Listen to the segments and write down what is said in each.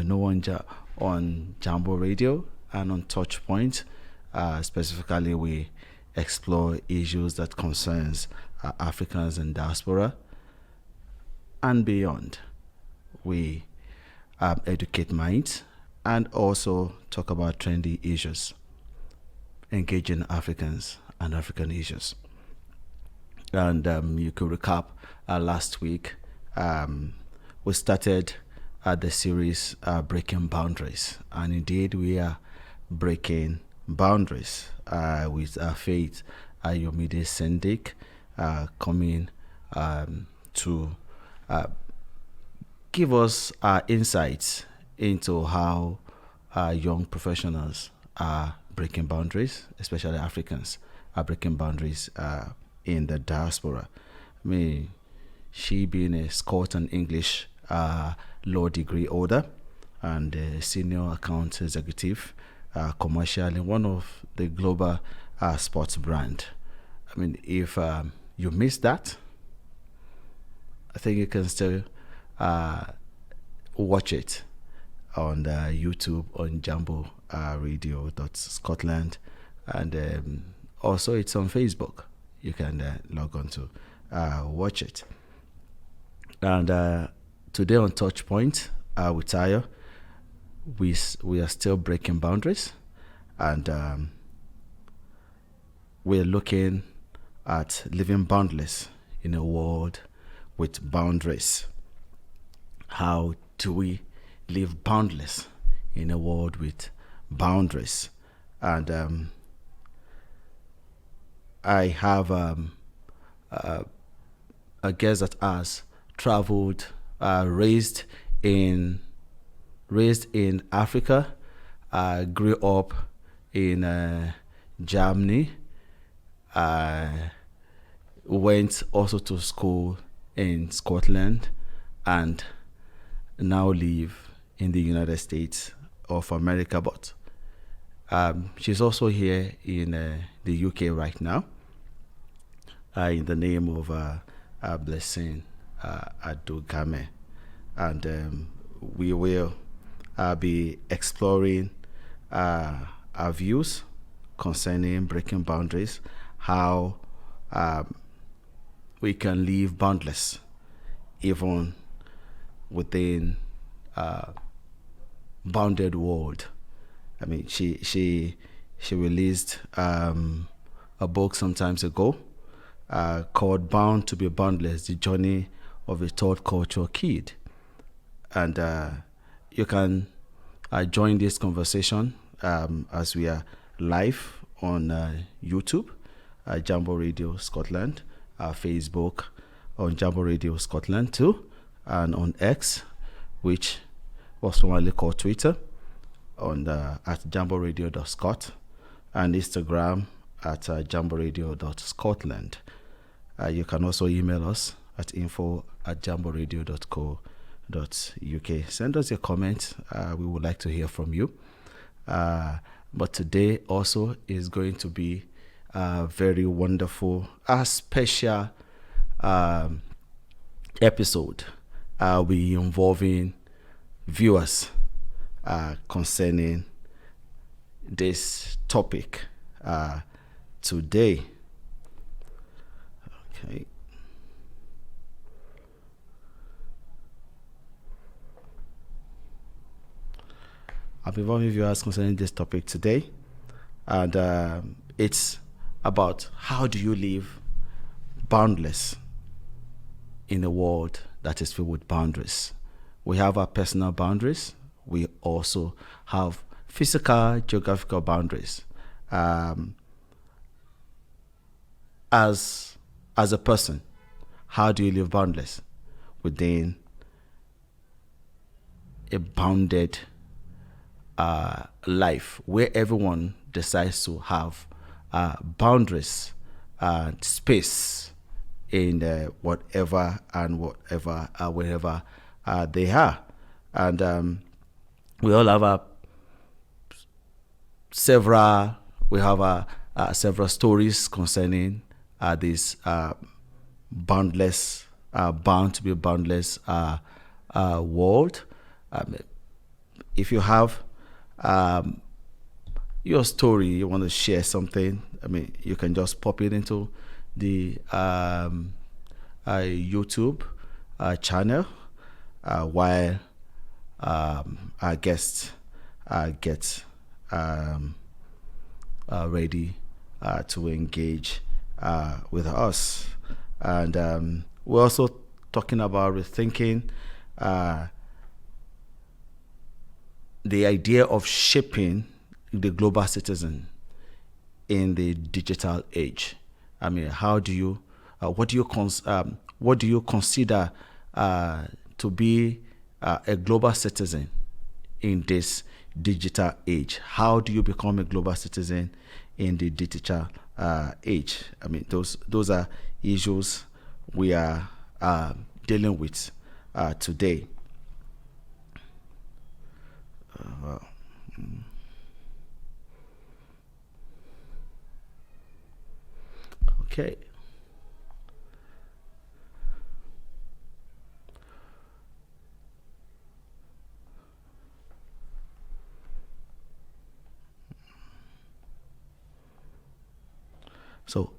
know on Jambo Radio and on TouchPoint. Specifically, we explore issues that concerns Africans in diaspora and beyond. We educate minds and also talk about trendy issues, engaging Africans and African issues. And you could recap last week, we started the series Breaking Boundaries. And indeed, we are breaking boundaries with Faith Ayomide Sendik coming to give us insights into how young professionals are breaking boundaries, especially Africans are breaking boundaries in the diaspora. I mean, she being a Scott and English law degree holder and a senior account executive commercial in one of the global sports brand. I mean, if you missed that, I think you can still watch it on YouTube on Jambo radio.scotland, and also it's on Facebook. You can log on to watch it. And today on TouchPoint with Tayo, we are still breaking boundaries, and we're looking at living boundless in a world with boundaries. How do we live boundless in a world with boundaries? And I have a guest that has traveled, raised in Africa, grew up in Germany, went also to school in Scotland, and now live in the United States of America. But she's also here in the UK right now, in the name of Blessing Adogame. And we will be exploring our views concerning breaking boundaries, how we can live boundless even within bounded world. I mean, she released a book some times ago called Bound to be Boundless, The Journey of a Third Culture Kid. And you can join this conversation as we are live on YouTube, Jambo Radio Scotland, Facebook on Jambo Radio Scotland too, and on X, which was formerly called Twitter, on at jamboradio.scot, and Instagram at jamboradio.scotland. You can also email us at info@jamboradio.co.uk. Send us your comments. We would like to hear from you. But today also is going to be a very wonderful, special episode. Will be involving viewers concerning this topic today. Okay. I'll be involving viewers concerning this topic today, and it's about how do you live boundless in a world that is filled with boundaries. We have our personal boundaries. We also have physical, geographical boundaries. As a person, how do you live boundless within a bounded life where everyone decides to have boundaries and space in whatever and whatever wherever they are, and we all have several stories concerning this boundless, bound to be boundless world. if you have your story, you want to share something, you can just pop it into the YouTube channel while our guests get ready to engage with us. And we're also talking about rethinking the idea of shaping the global citizen in the digital age. How do you, what do you consider to be a global citizen in this digital age? How do you become a global citizen in the digital age? Those are issues we are dealing with today. Okay. So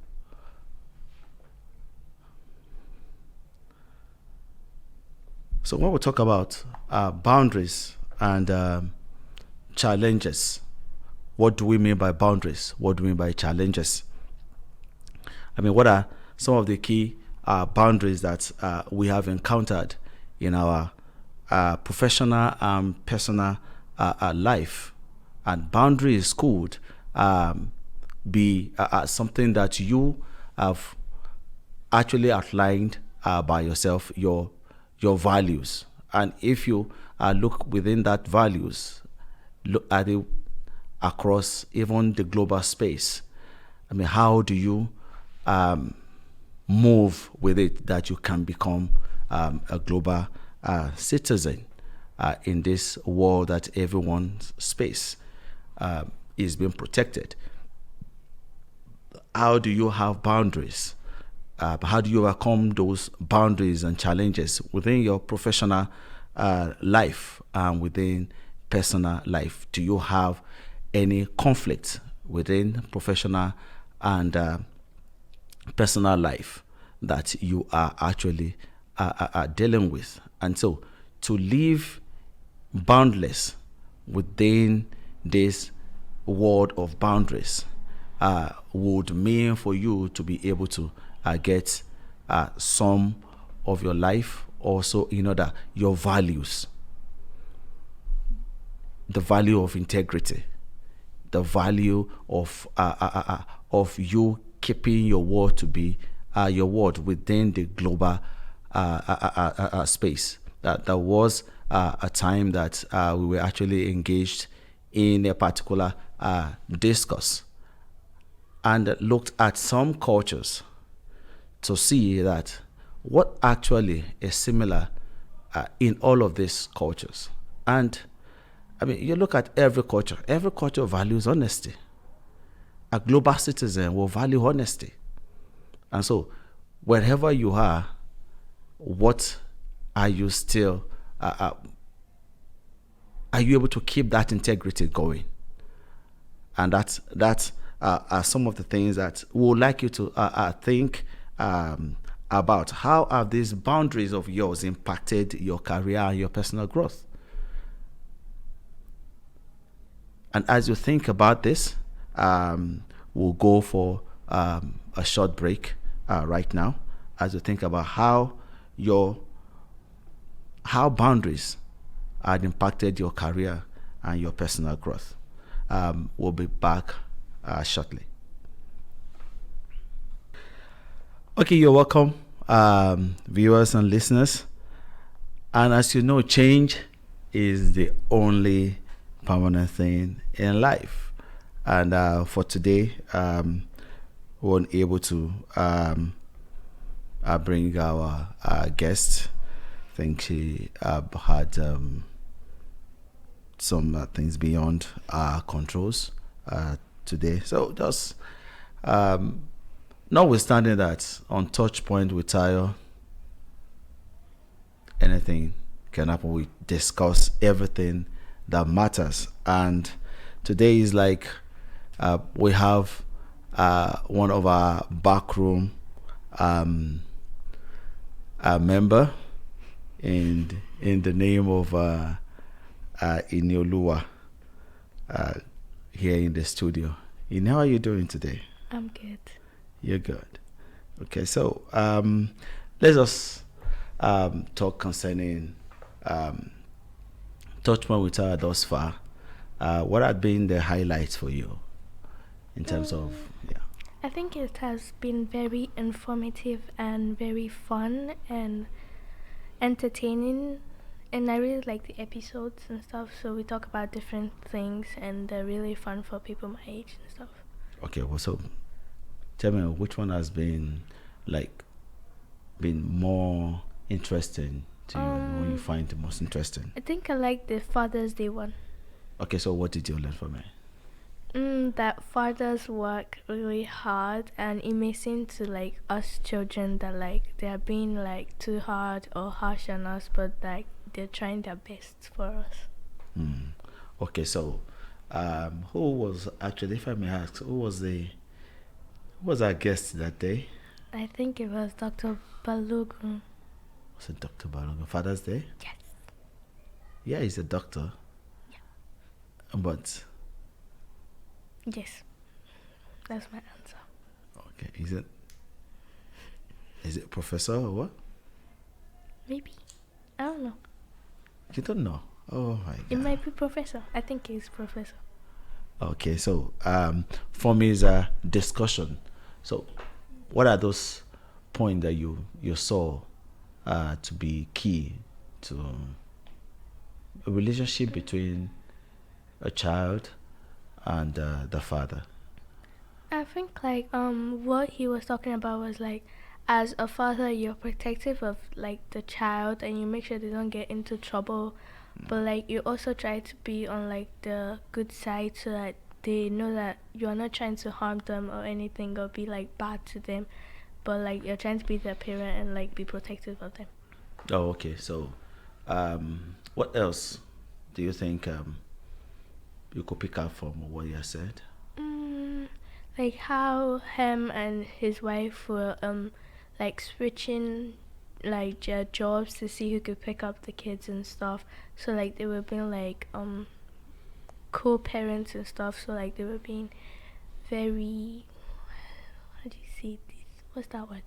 when we talk about boundaries and challenges, what do we mean by boundaries? What do we mean by challenges? What are some of the key boundaries that we have encountered in our professional and personal life? And boundaries could be something that you have actually outlined by yourself, your values. And if you look within that values, look at it across even the global space, how do you move with it that you can become a global citizen in this world that everyone's space is being protected? How do you have boundaries? How do you overcome those boundaries and challenges within your professional life and within personal life? Do you have any conflict within professional and personal life that you are actually dealing with? And so to live boundless within this world of boundaries would mean for you to be able to get some of your life also in order, your values, the value of integrity, the value of you keeping your word to be your word within the global space. There was a time that we were actually engaged in a particular discourse and looked at some cultures to see that what actually is similar in all of these cultures. And you look at every culture values honesty. A global citizen will value honesty. And so wherever you are, what are you still, are you able to keep that integrity going? And that's some of the things that we would like you to think about. How have these boundaries of yours impacted your career and your personal growth? And as you think about this, we'll go for a short break right now as you think about how boundaries had impacted your career and your personal growth. We'll be back shortly. Okay, you're welcome, viewers and listeners. And as you know, change is the only permanent thing in life. And for today, we weren't able to bring our guest. I think she had some things beyond our controls today. So just notwithstanding that, on TouchPoint with Tayo, anything can happen. We discuss everything that matters. And today is like we have one of our backroom member in the name of Iniolua here in the studio. How are you doing today? I'm good. You're good. Okay, so let's just talk concerning TouchPoint with her thus far. What have been the highlights for you in terms of I think it has been very informative and very fun and entertaining, and I really like the episodes and stuff. So we talk about different things, and they're really fun for people my age and stuff. Okay, well, so tell me which one has been more interesting to you, the one you find the most interesting? I think I like the Father's Day one. Okay, so what did you learn from it? That fathers work really hard, and it may seem to like us children that like they are being like too hard or harsh on us, but like they're trying their best for us. Okay, so who was actually, if I may ask, who was our guest that day? I think it was Dr. Balogun. Was it Dr. Balogun? Father's Day? Yes. Yeah, he's a doctor. Yeah. But yes, that's my answer. Okay, is it professor or what? Maybe. I don't know. You don't know? Oh my God. It might be professor. I think he's professor. Okay, so from his discussion, so what are those points that you saw to be key to a relationship between a child and the father? I think like what he was talking about was like, as a father you're protective of like the child and you make sure they don't get into trouble, but like you also try to be on like the good side so that they know that you're not trying to harm them or anything or be like bad to them, but like you're trying to be their parent and like be protective of them. Oh, okay. So what else do you think you could pick up from what you said? Like how him and his wife were like switching like their jobs to see who could pick up the kids and stuff. So like they were being like co-parents and stuff. So like they were being very, how do you say this? What's that word?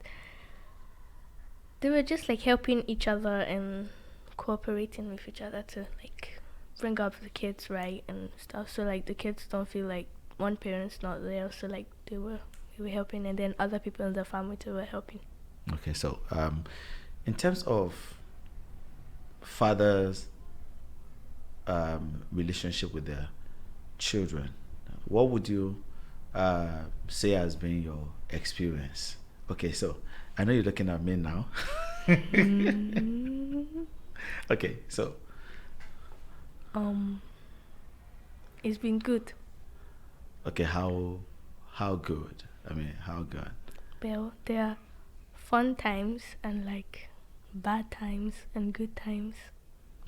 They were just like helping each other and cooperating with each other to like bring up the kids right and stuff. So like the kids don't feel like one parent's not there. So like they were helping, and then other people in the family too were helping. Okay, so in terms of fathers' relationship with their children, what would you say has been your experience? Okay, so I know you're looking at me now. Okay, so it's been good. Okay, how good? I mean, how good? Well, there are fun times and like bad times and good times.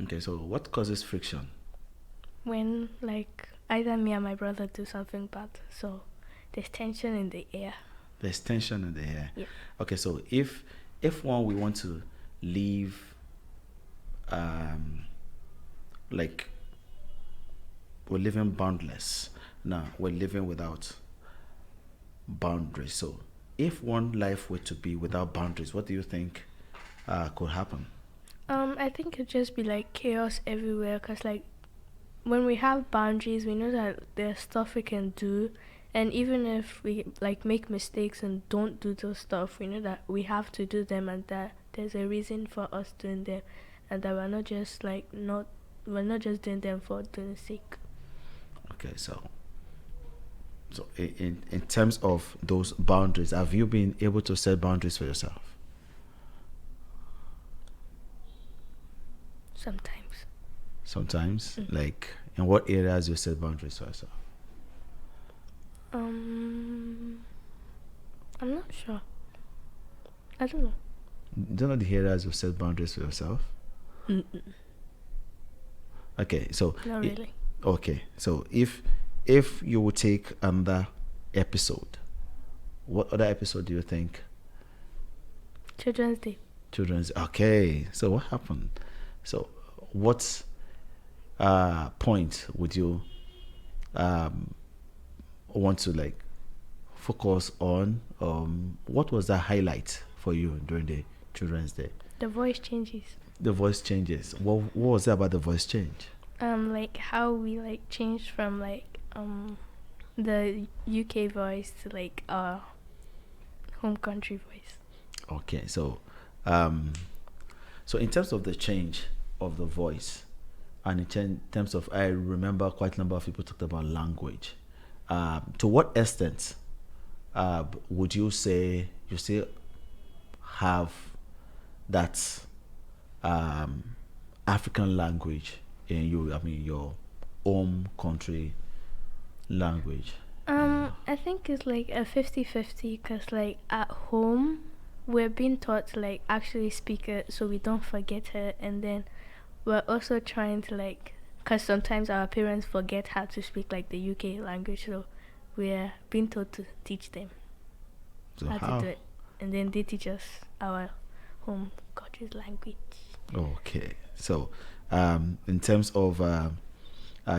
Okay, so what causes friction? When like either me and my brother do something bad, so there's tension in the air. There's tension in the air. Yeah. Okay, so if we want to leave, like we're living boundless. Now we're living without boundaries. So if one life were to be without boundaries, what do you think could happen? I think it'd just be like chaos everywhere, cause like when we have boundaries, we know that there's stuff we can do, and even if we like make mistakes and don't do those stuff, we know that we have to do them, and that there's a reason for us doing them, and that we're not just doing them for doing sake. Okay, so in terms of those boundaries, have you been able to set boundaries for yourself? Sometimes, like in what areas you set boundaries for yourself? I'm not sure. I don't know. You don't know the areas you set boundaries for yourself? Okay, so Not really. okay, so if you would take another episode, what other episode do you think? Children's Day. Children's. Okay, so what happened? So what point would you um want to like focus on? What was the highlight for you during the Children's Day? The voice changes. The voice changes. What was it about the voice change? Like how we like changed from like the UK voice to like our home country voice. Okay, um, so in terms of the change of the voice, and in terms of, I remember quite a number of people talked about language. To what extent would you say you still have that African language in you? I mean, your home country language. I think it's like a 50-50 because like at home we're being taught to like actually speak it so we don't forget it, and then we're also trying to like, because sometimes our parents forget how to speak like the UK language, so we're being taught to teach them So how how? to do it, and then they teach us our home country's language. Okay, so in terms of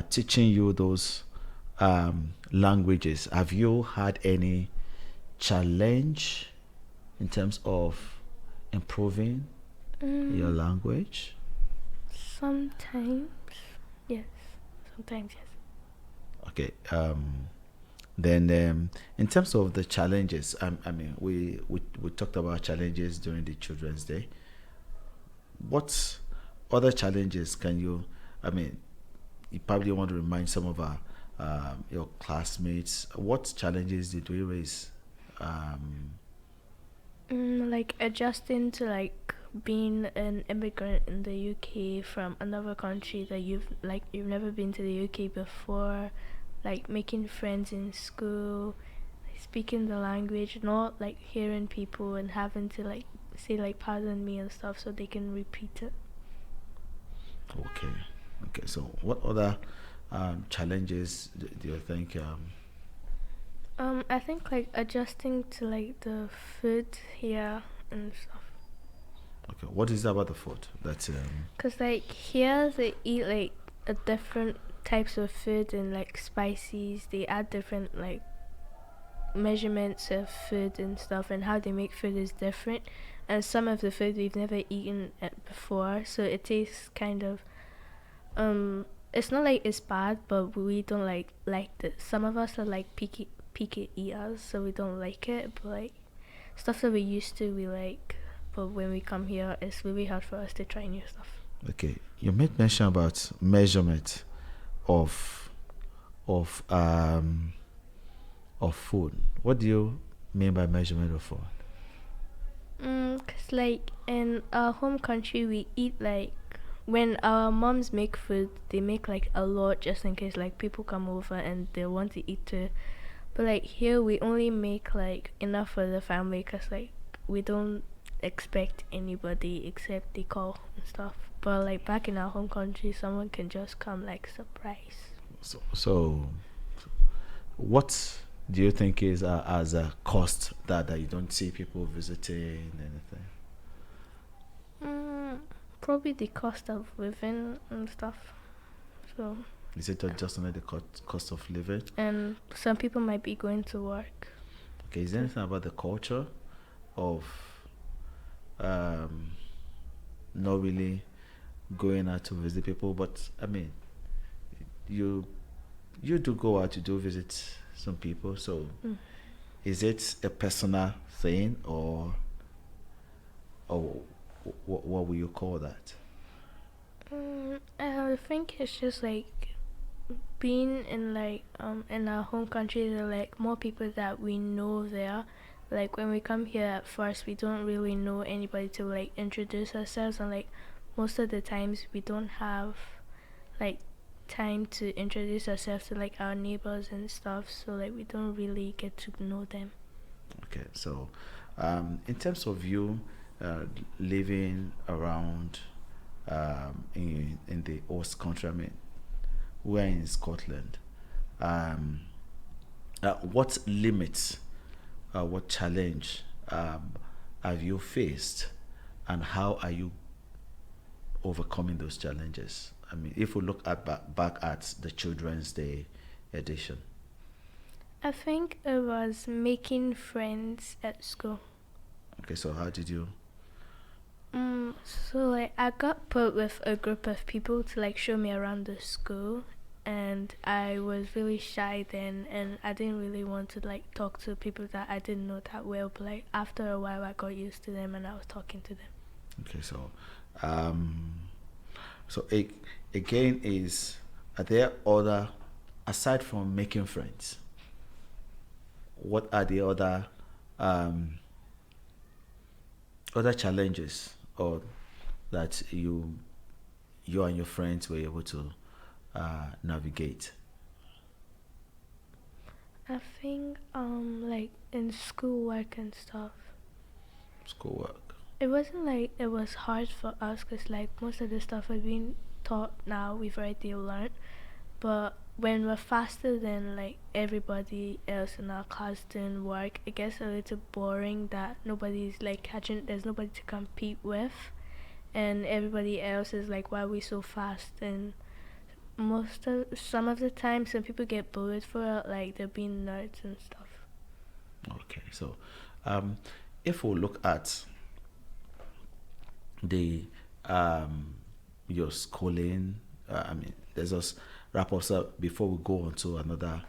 teaching you those languages, have you had any challenge in terms of improving your language? Sometimes, yes. Sometimes, yes. Okay. Then in terms of the challenges, I mean, we talked about challenges during the Children's Day. What other challenges can you? I mean, you probably want to remind some of our your classmates. What challenges did we raise? Like adjusting to like being an immigrant in the UK from another country that you've never been to the UK before, like making friends in school, like, speaking the language, not like hearing people and having to like say like pardon me and stuff so they can repeat it. Okay. Okay. So, what other challenges do you think? I think like adjusting to like the food here and stuff. Okay. What is it about the food that? Cause like here they eat like a different types of food and like spices. They add different like measurements of food and stuff, and how they make food is different. And some of the food we've never eaten it before, so it tastes kind of It's not like it's bad, but we don't like it. Some of us are like picky eaters, so we don't like it. But like stuff that we used to, we like. But when we come here, it's really hard for us to try new stuff. Okay. You made mention about measurement of of um of food. What do you mean by measurement of food? Cause like in our home country, we eat like when our moms make food, they make like a lot just in case like people come over and they want to eat too. But like here, we only make like enough for the family, cause like we don't expect anybody except they call and stuff. But like back in our home country, someone can just come like surprise. So what do you think is as a cost that you don't see people visiting anything? Mm, Probably the cost of living and stuff. So, Is it just only the cost of living? and some people might be going to work. Okay, is there anything about the culture of um, not really going out to visit people? But I mean, you you do go out, you do visit some people. So Mm. is it a personal thing, or what will you call that? I think it's just like being in like in our home country. There are like more people that we know there. Like when we come here at first, we don't really know anybody to like introduce ourselves, and like most of the times we don't have like time to introduce ourselves to like our neighbors and stuff. So like we don't really get to know them. Okay, so in terms of you living around in the host country. I mean, we're in Scotland. Um, what limits, what challenge have you faced, and how are you overcoming those challenges? I mean, if we look at back at the Children's Day edition. I think it was making friends at school. Okay, so how did you? So like I got put with a group of people to like show me around the school, and I was really shy then, and I didn't really want to like talk to people that I didn't know that well. But like after a while, I got used to them, and I was talking to them. Okay, um, so again, are there other, aside from making friends, what are the um, other challenges or that you and your friends were able to navigate? I think like in schoolwork and stuff, Schoolwork. it wasn't like it was hard for us because like most of the stuff we've been taught now we've already learned. But when we're faster than like everybody else in our class doing work, it gets a little boring that nobody's like catching. There's nobody to compete with, and everybody else is like, "Why are we so fast?" And some of the time, some people get bullied for it, like they're being nerds and stuff. Okay, so um, if we look at the your schooling, I mean, let's just wrap us up before we go on to another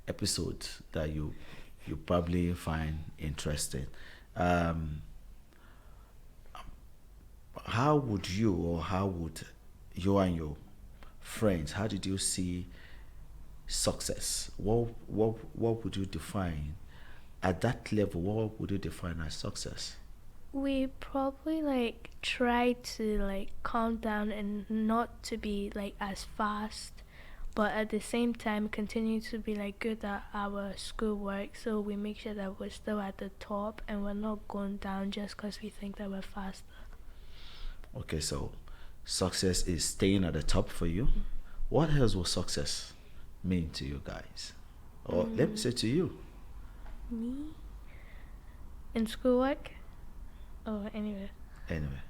episode that you probably find interesting. Um, how would you, or how would you and your friends, how did you see success? What would you define at that level? What would you define as success? We probably like try to like calm down and not to be like as fast, but at the same time continue to be like good at our schoolwork. So we make sure that we're still at the top and we're not going down just because we think that we're faster. Okay, so success is staying at the top for you. What else will success mean to you guys? Or let me say to you. Me in schoolwork. Oh, anyway. Anyway,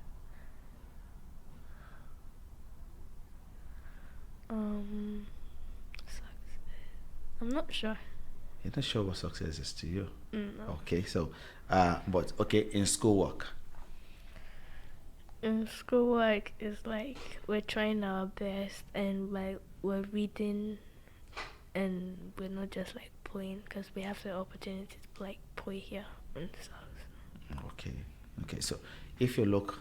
Success. I'm not sure. you're not sure what success is to you. No. Okay, so but okay, in schoolwork. In schoolwork is like we're trying our best and like we're reading and we're not just like playing because we have the opportunity to like play here and stuff. Okay, okay. So if you look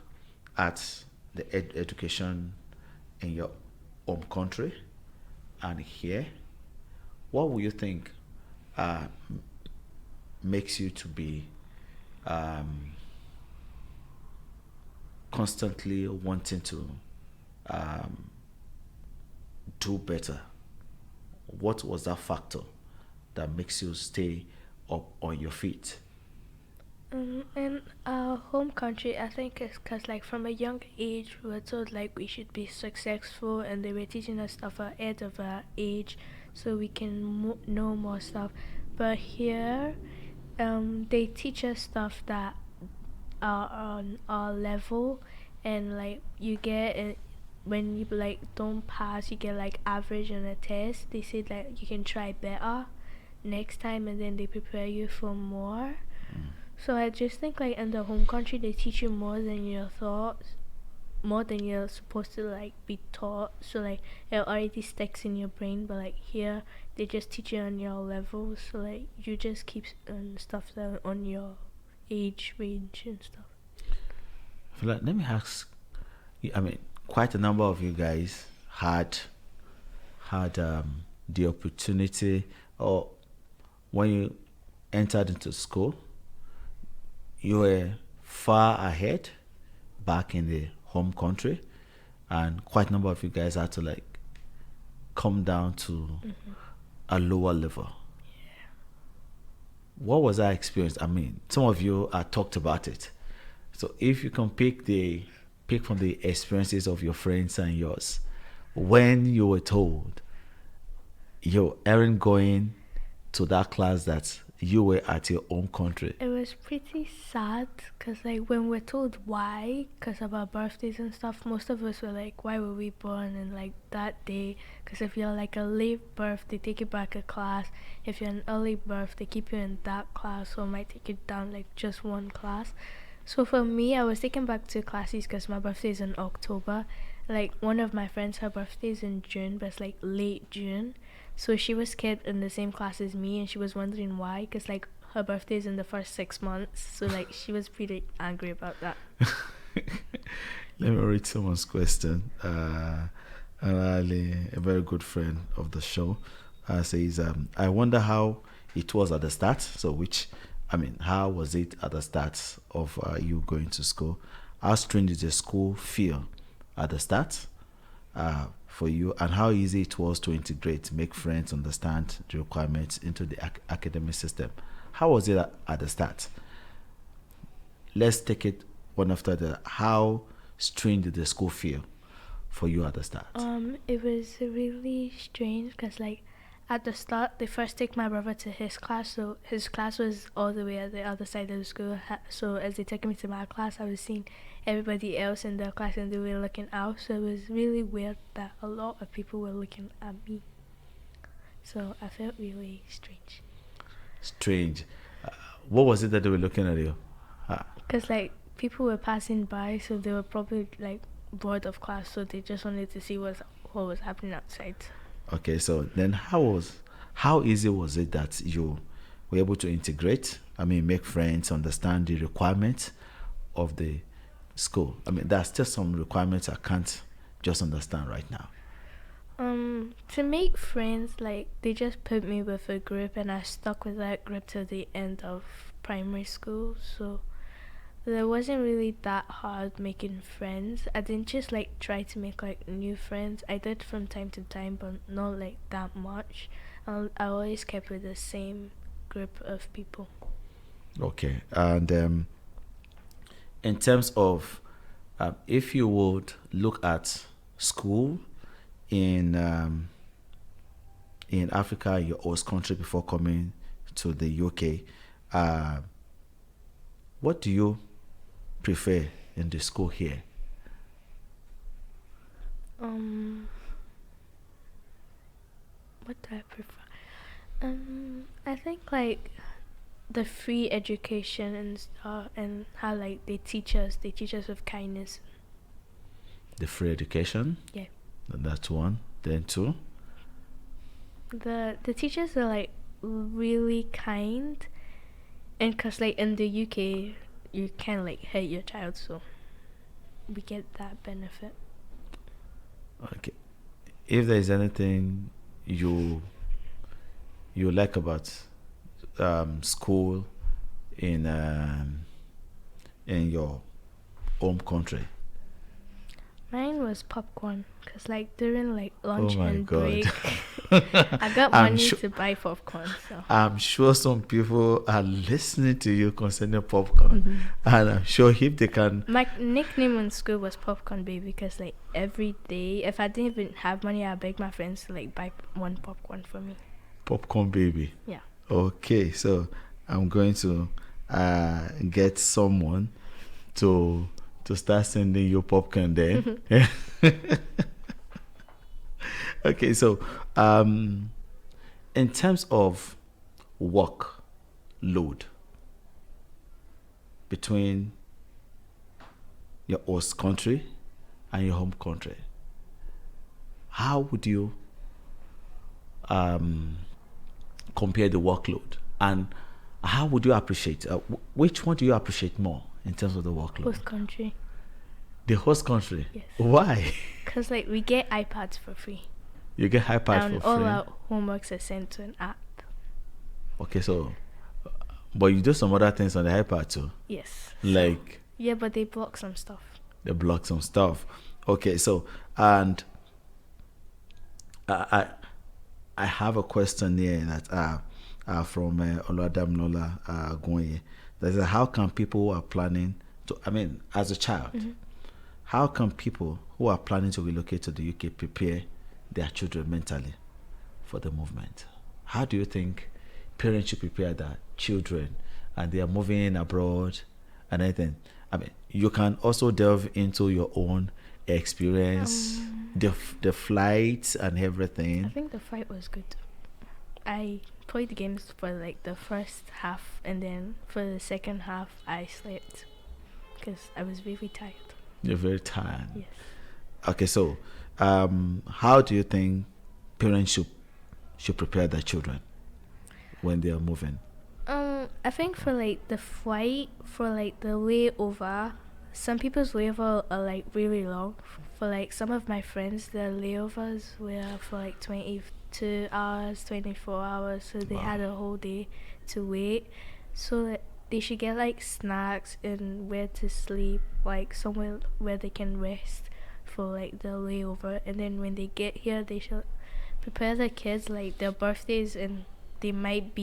at the education in your home country and here, what would you think makes you to be constantly wanting to um, do better? What was that factor that makes you stay up on your feet? In our home country, I think it's because like from a young age we were told like we should be successful, and they were teaching us stuff ahead of our age, so we can know more stuff. But here, they teach us stuff that are on our level, and like you get it when you like don't pass, you get like average on a test. They say that you can try better next time, and then they prepare you for more. So I just think like in the home country they teach you more than your thoughts, more than you're supposed to like be taught. So like it already sticks in your brain, but like here they just teach you on your level. So like you just keep stuff that on your age range and stuff. Let me ask. I mean, quite a number of you guys had the opportunity, or when you entered into school, you were far ahead back in the home country, and quite a number of you guys had to like come down to a lower level. What was that experience? I mean, some of you talked about it. So if you can pick the pick from the experiences of your friends and yours. When you were told you aren't going to that class that you were at your own country. It was pretty sad because, like, when we're told why, because of our birthdays and stuff, most of us were like, why were we born in, like, that day? Because if you're, like, a late birth, they take you back a class. If you're an early birth, they keep you in that class, or might take you down, like, just one class. So for me, I was taken back to classes because my birthday is in October. Like, one of my friends, her birthday is in June, but it's, like, late June. So she was scared in the same class as me, and she was wondering why, because, like, her birthday is in the first 6 months. So, like, she was pretty angry about that. Let me read someone's question. Ali, a very good friend of the show, says, I wonder how it was at the start. So, how was it at the start of you going to school? How strange did the school feel at the start? For you, and how easy it was to integrate, make friends, understand the requirements into the academic system. How was it at the start? Let's take it one after the other. How strange did the school feel for you at the start? It was really strange because, like, at the start, they first take my brother to his class, so his class was all the way at the other side of the school. So as they took me to my class, I was seeing everybody else in their class and they were looking out. So it was really weird that a lot of people were looking at me. So I felt really strange. Strange. What was it that they were looking at you? Because, like, people were passing by, so they were probably, like, bored of class, so they just wanted to see what was happening outside. Okay, so then how easy was it that you were able to integrate? Make friends, understand the requirements of the school. There's just some requirements I can't just understand right now. To make friends, like, they just put me with a group, and I stuck with that group till the end of primary school. So there wasn't really that hard making friends. I didn't just, like, try to make, like, new friends. I did from time to time, but not, like, that much. I always kept with the same group of people. Okay, and in terms of if you would look at school in Africa, your host country, before coming to the UK, what do you prefer in the school here? What do I prefer? I think, like, the free education and stuff, and how, like, they teach us with kindness. The free education? Yeah. That's one. Then two? The teachers are, like, really kind, and because, like, in the UK you can't, like, hurt your child, so we get that benefit. Okay. If there is anything you like about school in your home country? Mine was popcorn, because, like, during, like, lunch and God. break, I got money to buy popcorn. So I'm sure some people are listening to you concerning popcorn, and I'm sure if they can. My nickname in school was Popcorn Baby, because, like, every day, if I didn't even have money, I begged my friends to, like, buy one popcorn for me. Popcorn Baby. Yeah. Okay, so I'm going to get someone to start sending you popcorn there. Okay, so in terms of work load between your host country and your home country, how would you compare the workload, and how would you appreciate which one do you appreciate more in terms of the workload? Host country. The host country? Yes. Why? Because, like, we get iPads for free. You get iPads and for free? all our homeworks are sent to an app. Okay, so but you do some other things on the iPad too? Yes. Like? Yeah, but they block some stuff. They block some stuff. Okay, so, and I have a question here that from Oluwadamilola Gonye. That is, how can people who are planning to, as a child, how can people who are planning to relocate to the UK prepare their children mentally for the movement? How do you think parents should prepare their children and they are moving abroad and anything? I mean, you can also delve into your own experience, the flights and everything. I think the flight was good. I played the games for like the first half, and then for the second half I slept because I was really tired. You're very tired. Yes. Okay, so how do you think parents should prepare their children when they are moving? I think for like the flight, for like the layover, some people's layover are like really long. For like some of my friends, their layovers were for like 22 hours, 24 hours, so they had a whole day to wait. So that they should get like snacks and where to sleep, like somewhere where they can rest for like the layover. And then when they get here, they should prepare their kids like their birthdays, and they might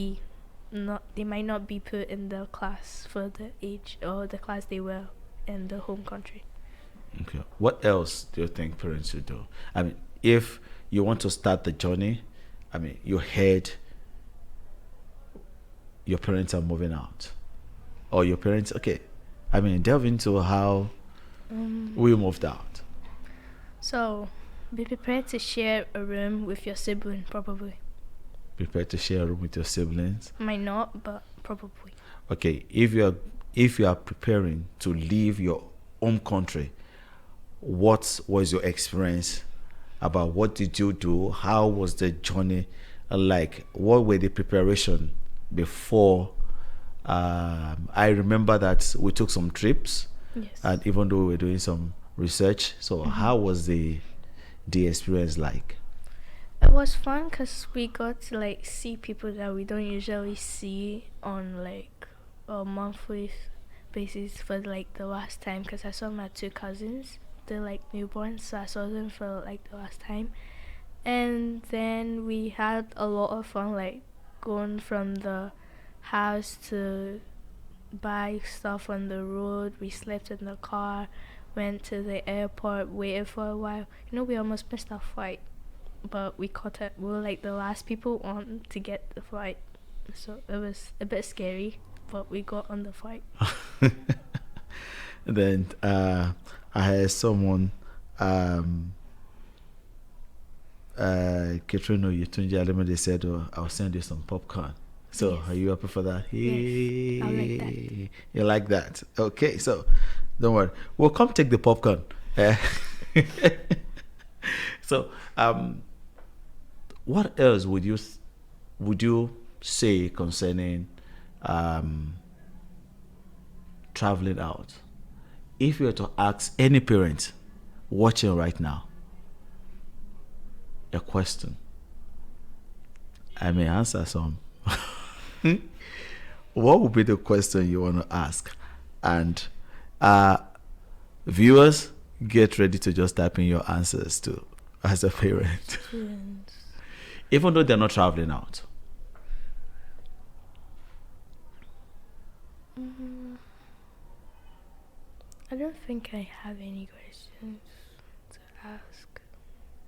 not be put in the class for the age or the class they were in the home country. Okay. What else do you think parents should do? I mean, if you want to start the journey, I mean, you heard your parents are moving out, or your parents, okay. I mean, delve into how we moved out. So, be prepared to share a room with your sibling, probably. Prepare to share a room with your siblings. Might not, but probably. Okay, if you are preparing to leave your home country, what was your experience about? What did you do? How was the journey like? What were the preparation before? I remember that we took some trips, Yes. and even though we were doing some research, so how was the experience like? It was fun because we got to like see people that we don't usually see on like a monthly basis for like the last time, because I saw my two cousins. They're like newborns, so I saw them for like the last time. And then we had a lot of fun, like going from the house to buy stuff on the road. We slept in the car, went to the airport, waited for a while. We almost missed our flight, but we caught it. We were like the last people on to get the flight, so it was a bit scary, but we got on the flight. Then I had someone, Katrina Yutunja, they said, oh, I'll send you some popcorn. So Yes. are you happy for that? Yes, I like that. You like that? Okay, so don't worry. We'll come take the popcorn. So what else would you say concerning traveling out? If you were to ask any parent watching right now a question, I may answer some. What would be the question you want to ask? And viewers, get ready to just type in your answers too as a parent. Students. Even though they're not traveling out. I don't think I have any questions to ask.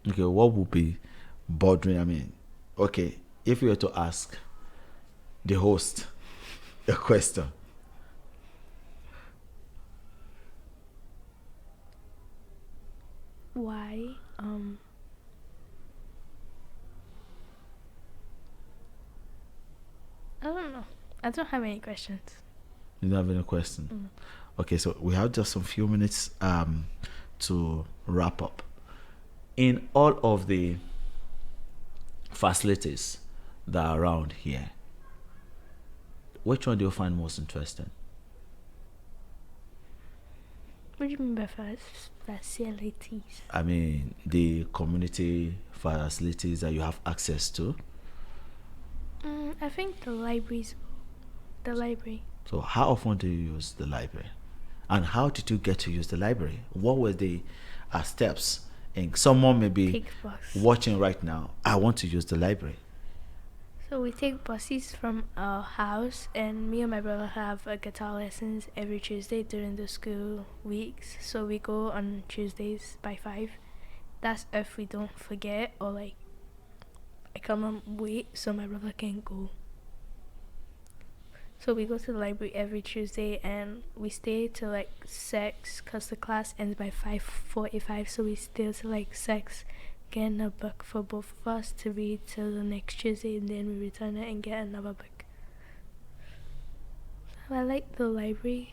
Okay, what would be bothering? I mean, okay, if you were to ask the host a question, Why? I don't know. I don't have any questions. you don't have any question? Okay, so we have just some few minutes to wrap up. In all of the facilities that are around here, which one do you find most interesting? What do you mean by facilities? I mean, the community facilities that you have access to. I think the library. So how often do you use the library? And how did you get to use the library? What were the steps? And someone may be Pick box. watching right now, I want to use the library. So we take buses from our house, and me and my brother have a guitar lessons every Tuesday during the school weeks. So we go on Tuesdays by 5. That's if we don't forget or like I come on wait so my brother can go. So we go to the library every Tuesday and we stay till like 6 because the class ends by 5:45. So we stay till like 6, getting a book for both of us to read till the next Tuesday, and then we return it and get another book. So I like the library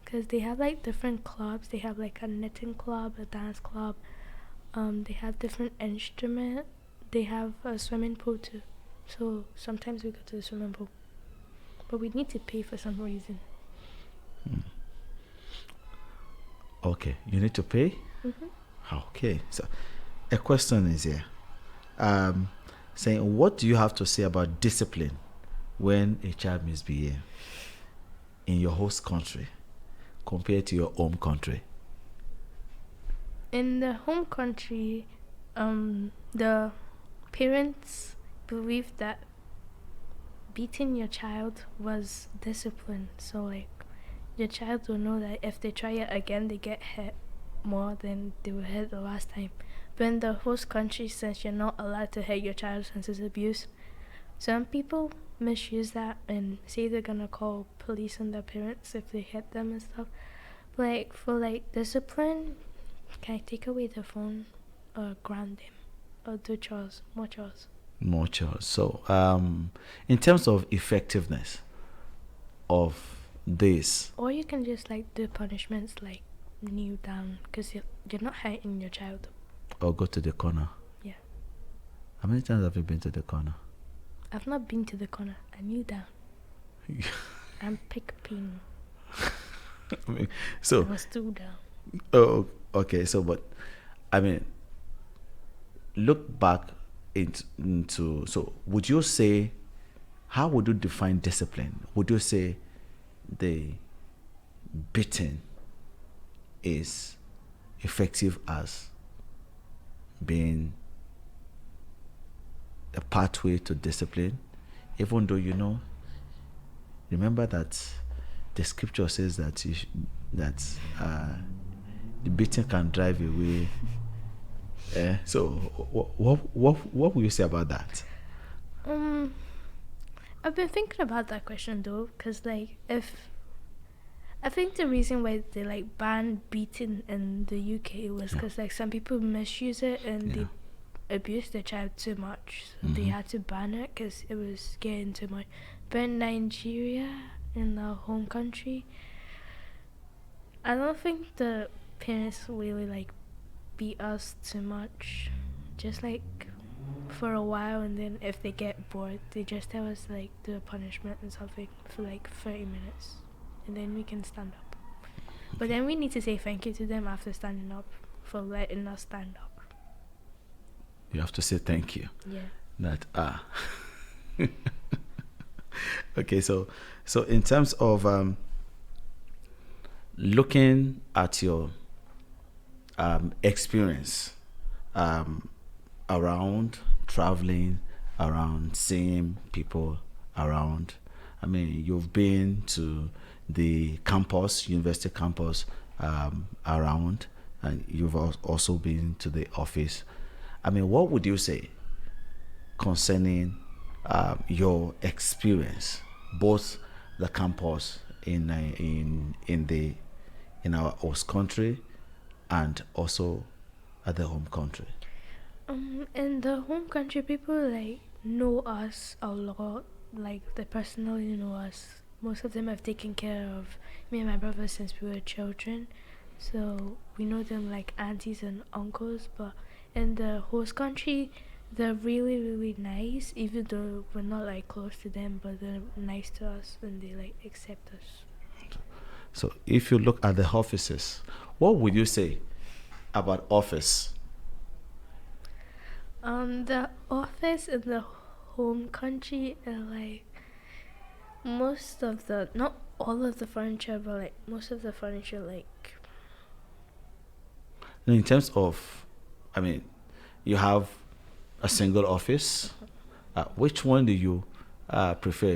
because they have like different clubs. They have like a knitting club, a dance club. They have different instruments. They have a swimming pool too. So sometimes we go to the swimming pool. But we need to pay for some reason. Okay, you need to pay? Mm-hmm. Okay, so a question is here. Saying, what do you have to say about discipline when a child misbehaves in your host country compared to your home country? In the home country, the parents believe that beating your child was discipline. So like your child will know that if they try it again, they get hit more than they were hit the last time. But in the host country, since you're not allowed to hit your child since it's abuse, some people misuse that and say they're gonna call police on their parents if they hit them and stuff. But like for like discipline, can I take away the phone or ground them or do chores, more chores? More chores. So, in terms of effectiveness of this, Or you can just like do punishments like kneel down because you're not hurting your child. or go to the corner. Yeah. How many times have you been to the corner? I've not been to the corner. I kneel down. I'm picking. I mean, so I was stool down. oh, okay. So, but I mean, look back into. So, would you say, how would you define discipline? Would you say the beating is effective as being a pathway to discipline, even though remember that the scripture says that the beating can drive away. So what will you say about that? I've been thinking about that question though, because like I think the reason why they like banned beating in the UK was because like some people misuse it and they abuse their child too much, so they had to ban it because it was getting too much. But in Nigeria, in our home country, I don't think the parents really like beat us too much. Just like for a while, and then if they get bored, they just tell us like do a punishment and something for like 30 minutes, and then we can stand up. But then we need to say thank you to them after standing up for letting us stand up. You have to say thank you. Yeah. That okay, so in terms of looking at your experience around traveling, around seeing people around, I mean, you've been to the campus, university campus around, and you've also been to the office. I mean, what would you say concerning your experience, both the campus in our host country and also at the home country? In the home country, people like know us a lot. Like they personally know us. Most of them have taken care of me and my brother since we were children, so we know them like aunties and uncles. But in the host country, they're really really nice, even though we're not like close to them, but they're nice to us and they like accept us. So if you look at the offices, what would you say about office? The office in the home country are like most of the, not all of the furniture, but like most of the furniture like In terms of, I mean, you have a single office, Which one do you prefer?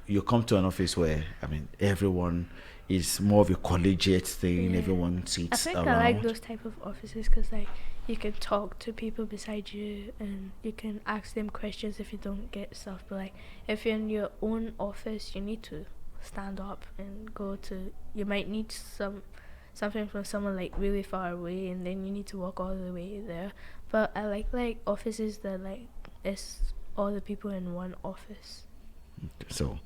You come to an office where, I mean, everyone is more of a collegiate thing. Yeah. Everyone I sits think around. I like those type of offices because like you can talk to people beside you and you can ask them questions if you don't get stuff. But like if you're in your own office, you need to stand up and go to. You might need something from someone like really far away, and then you need to walk all the way there. But I like offices that like it's all the people in one office. So,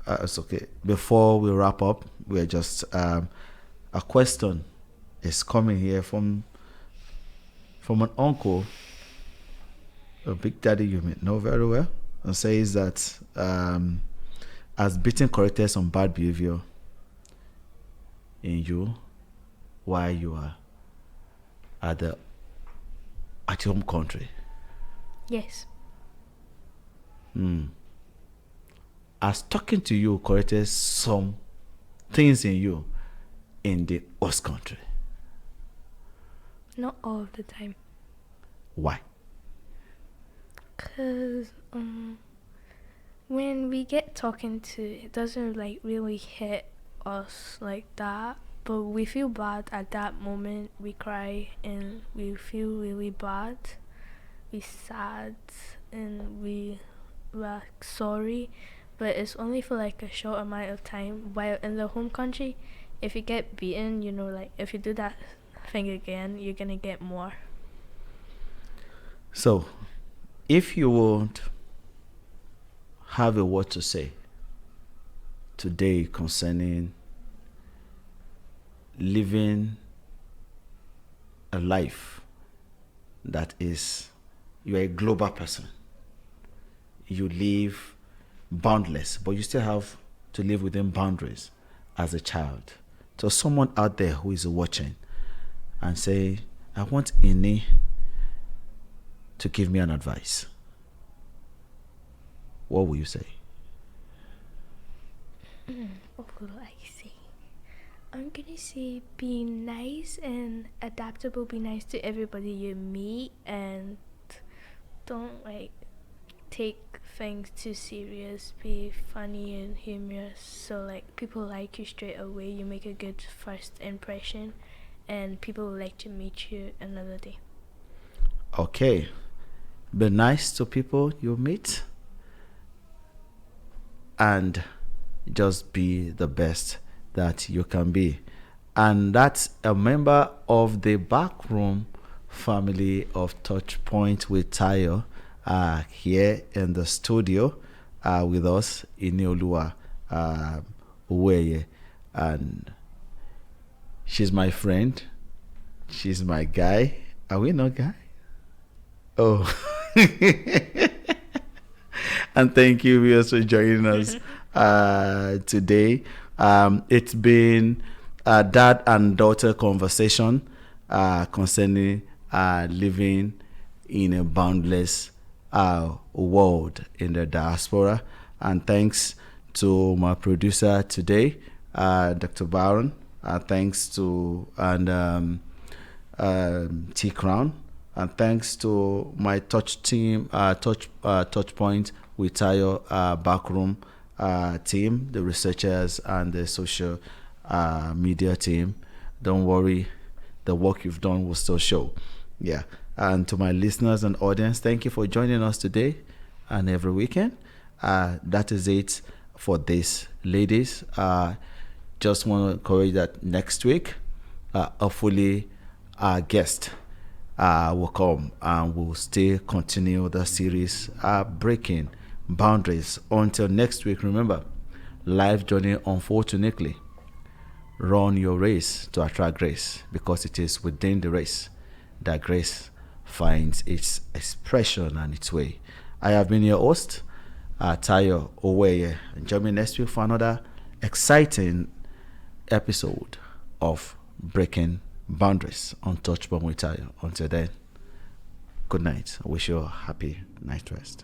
it's okay. Before we wrap up, we're just a question is coming here from an uncle, a big daddy you may know very well, and says that has beaten corrected some bad behavior in you while you are at your home country. Yes. As talking to you corrected some things in you in the host country. Not all of the time. Why? Cause when we get talking to, it doesn't like really hit us like that. But we feel bad at that moment. We cry and we feel really bad. We sad and we're sorry. But it's only for like a short amount of time. While in the home country, if you get beaten, you know, like if you do that thing again, you're gonna get more. So, if you would have a word to say today concerning living a life that is, you're a global person, you live boundless, but you still have to live within boundaries as a child. So someone out there who is watching and say, I want Ini to give me an advice, what will you say? What will I say? I'm gonna say be nice and adaptable. Be nice to everybody you meet and don't like take things too serious. Be funny and humorous so like people like you straight away. You make a good first impression and people will like to meet you another day. Okay. Be nice to people you meet and just be the best that you can be. And that's a member of the backroom family of TouchPoint with Tayo here in the studio with us, Ineolua Uweye. And she's my friend. She's my guy. Are we not guy? Oh. And thank you viewers for joining us today. It's been a dad and daughter conversation concerning living in a boundless world in the diaspora. And thanks to my producer today, Dr. Byron. Thanks to T Crown. And thanks to my touch team, TouchPoint with Tayo backroom team, the researchers and the social media team. Don't worry, the work you've done will still show. Yeah. And to my listeners and audience, thank you for joining us today and every weekend. That is it for this, ladies. Just want to encourage that next week, hopefully our guest will come and we'll still continue the series breaking boundaries. Until next week, remember, life journey unfolds uniquely. Run your race to attract grace, because it is within the race that grace finds its expression and its way. I have been your host, Tayo Oweye. Join me next week for another exciting episode of Breaking Boundaries on TouchPoint with Tayo. Until then, good night. I wish you a happy night rest.